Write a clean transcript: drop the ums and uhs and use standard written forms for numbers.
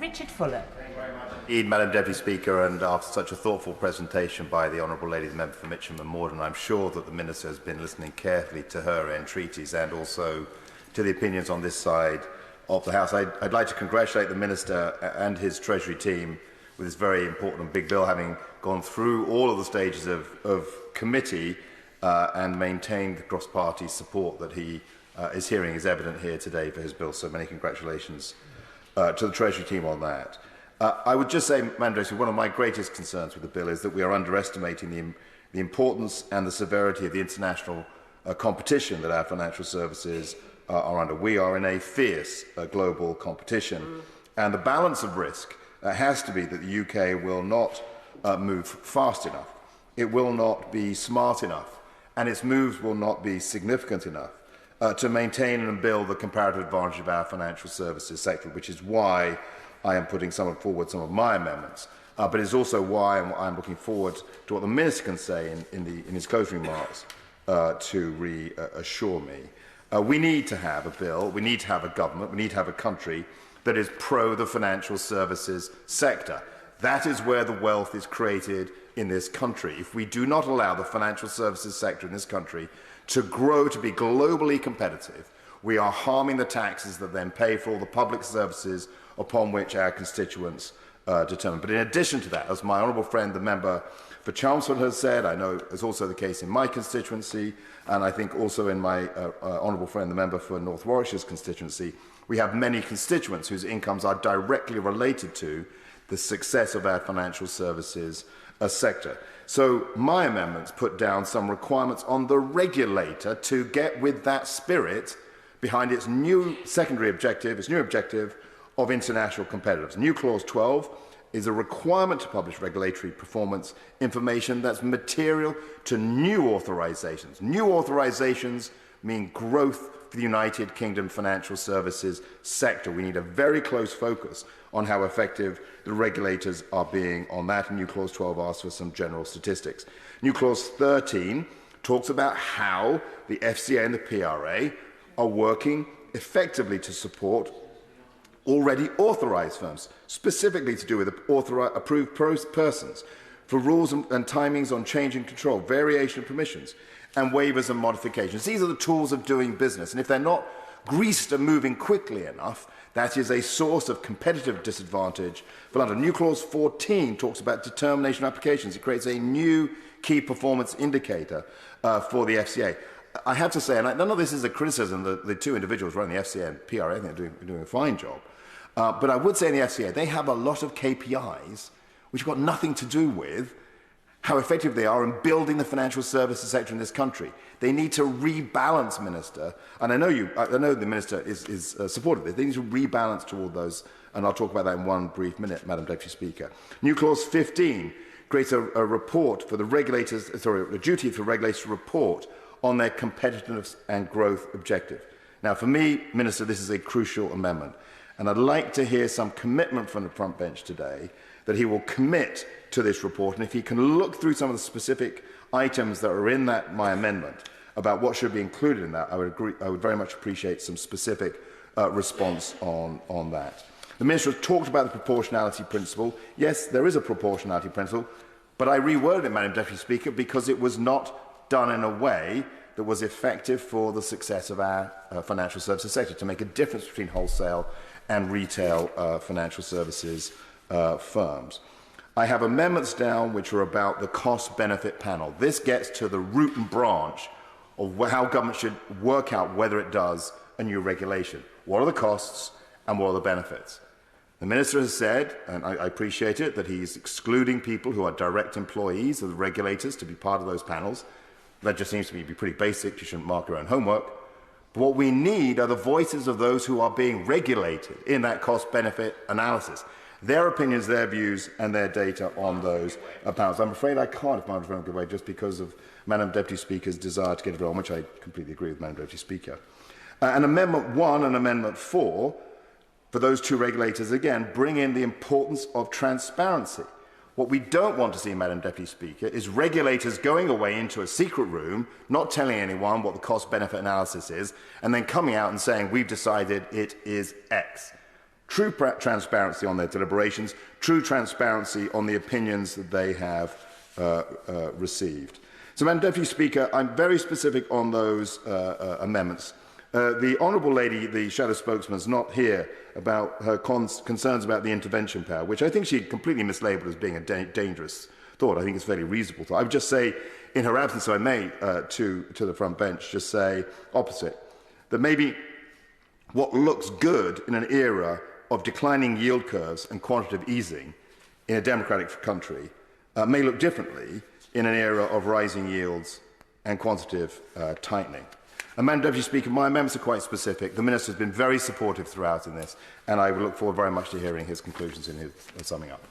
Richard Fuller. Indeed, Madam Deputy Speaker, and after such a thoughtful presentation by the Honourable Lady the Member for Mitcham and Morden, I'm sure that the Minister has been listening carefully to her entreaties and also to the opinions on this side of the House. I'd like to congratulate the Minister and his Treasury team with this very important and big bill, having gone through all of the stages of committee and maintained the cross-party support that he is hearing is evident here today for his bill. So many congratulations to the Treasury team on that. I would just say, Madam Deputy, one of my greatest concerns with the bill is that we are underestimating the importance and the severity of the international competition that our financial services are under. We are in a fierce global competition, and the balance of risk has to be that the UK will not move fast enough, it will not be smart enough, and its moves will not be significant enough to maintain and build the comparative advantage of our financial services sector, which is why I am putting forward some of my amendments, but it's also why I'm looking forward to what the Minister can say in his closing remarks to reassure me. We need to have a bill, we need to have a government, we need to have a country that is pro the financial services sector. That is where the wealth is created in this country. If we do not allow the financial services sector in this country to grow to be globally competitive, we are harming the taxes that then pay for all the public services upon which our constituents determine. But in addition to that, as my honourable friend, the member for Chelmsford has said, I know is also the case in my constituency, and I think also in my honourable friend, the member for North Warwickshire's constituency, we have many constituents whose incomes are directly related to the success of our financial services sector. So my amendments put down some requirements on the regulator to get with that spirit behind its new secondary objective, its new objective of international competitiveness. New Clause 12 is a requirement to publish regulatory performance information that's material to new authorisations. New authorisations mean growth for the United Kingdom financial services sector. We need a very close focus on how effective the regulators are being on that. And New Clause 12 asks for some general statistics. New Clause 13 talks about how the FCA and the PRA are working effectively to support already authorised firms, specifically to do with approved persons, for rules and timings on change in control, variation of permissions, and waivers and modifications. These are the tools of doing business, and if they're not greased and moving quickly enough, that is a source of competitive disadvantage for London. New Clause 14 talks about determination of applications. It creates a new key performance indicator for the FCA. I have to say, and none of this is a criticism, the two individuals running the FCA and PRA, I think they're doing a fine job. But I would say in the FCA, they have a lot of KPIs which have got nothing to do with how effective they are in building the financial services sector in this country. They need to rebalance, Minister, and I know the Minister is supportive of this. They need to rebalance toward those, and I'll talk about that in one brief minute, Madam Deputy Speaker. New Clause 15 creates a report for the regulators, a duty for regulators to report on their competitiveness and growth objective. Now, for me, Minister, this is a crucial amendment, and I'd like to hear some commitment from the front bench today that he will commit to this report, and if he can look through some of the specific items that are in my amendment about what should be included in that, I would very much appreciate some specific response on that. The Minister has talked about the proportionality principle. Yes, there is a proportionality principle, but I reworded it, Madam Deputy Speaker, because it was not done in a way that was effective for the success of our financial services sector, to make a difference between wholesale and retail financial services firms. I have amendments down which are about the cost-benefit panel. This gets to the root and branch of how government should work out whether it does a new regulation. What are the costs and what are the benefits? The Minister has said, and I appreciate it, that he's excluding people who are direct employees of the regulators to be part of those panels. That just seems to me to be pretty basic. You shouldn't mark your own homework. But what we need are the voices of those who are being regulated in that cost-benefit analysis. Their opinions, their views, and their data on those panels. I'm afraid I can't, if Madam President, give away just because of Madam Deputy Speaker's desire to get it on, which I completely agree with Madam Deputy Speaker. And Amendment 1 and Amendment 4, for those two regulators, again, bring in the importance of transparency. What we don't want to see, Madam Deputy Speaker, is regulators going away into a secret room, not telling anyone what the cost-benefit analysis is, and then coming out and saying, we've decided it is X. true transparency on their deliberations, true transparency on the opinions that they have received. So, Madam Deputy Speaker, I'm very specific on those amendments. The Honourable Lady, the Shadow Spokesman, is not here about her concerns about the intervention power, which I think she completely mislabeled as being a dangerous thought. I think it's a fairly reasonable thought. I would just say, in her absence, if I may, to the front bench, just say opposite, that maybe what looks good in an era of declining yield curves and quantitative easing in a democratic country may look differently in an era of rising yields and quantitative tightening. And, Madam Deputy Speaker, my amendments are quite specific. The Minister has been very supportive throughout in this, and I will look forward very much to hearing his conclusions in his summing up.